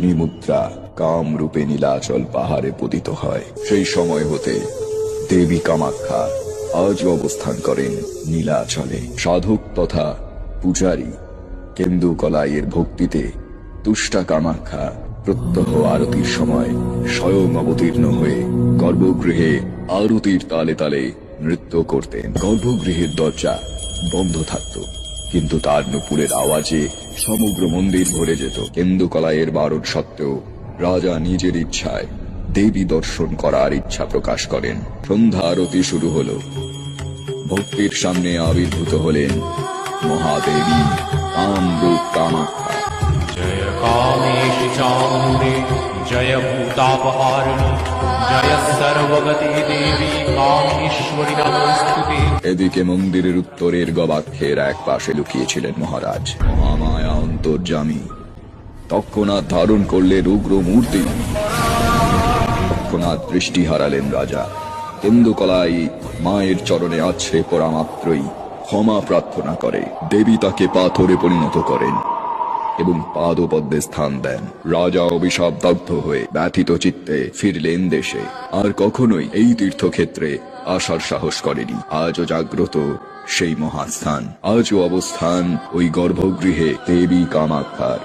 মুদ্রা কাম রূপে নীলাচল পাহাড়ে পতিত হয়। সেই সময় হতে দেবী কামাখ্যা আজও অবস্থান করেন নীলাচলে। সাধক তথা পূজারী কেন্দুকলাইয়ের ভক্তিতে তুষ্টা কামাখ্যা প্রত্যহ আরতির সময় স্বয়ং অবতীর্ণ হয়ে গর্ভগৃহে আরতির তালে তালে নৃত্য করতেন। গর্ভগৃহের দরজা বন্ধ থাকত, কিন্তু তার নুপুরের আওয়াজে সমগ্র মন্দির ভরে যেত। কেন্দুকলাইয়ের বারণ সত্ত্বেও রাজা নিজের ইচ্ছায় দেবী দর্শন করার ইচ্ছা প্রকাশ করেন। সন্ধ্যা আরতি শুরু হলো। ভক্তির সামনে আবির্ভূত হলেন মহাদেবী কামরূপ কামাখ্যা। জয় কামেশি চামুণ্ডে জয় ভূতাপহারিণী জয় সর্বগতি দেবী কামেশ্বরী নমস্তুতে। এদিকে মন্দিরের উত্তরের গবাক্ষের এক পাশে লুকিয়েছিলেন মহারাজ মহামায়া অন্তর্যামী। তৎক্ষণাৎ ধারণ করলেন উগ্র মূর্তি। তৎক্ষণাৎ দৃষ্টি হারালেন রাজা। কেন্দুকলাই মায়ের চরণে আছড়ে পড়া মাত্রই ক্ষমা প্রার্থনা করে। দেবী তাকে পাথরে পরিণত করেন এবং পাদপদ্মে স্থান দেন। রাজা অভিশাপদগ্ধ হয়ে ব্যথিত চিত্তে ফিরলেন দেশে। আর কখনোই এই তীর্থক্ষেত্রে আসার সাহস করেনি। আজও জাগ্রত সেই মহাস্থান, আজও অবস্থান ওই গর্ভগৃহে দেবী কামাখ্যার।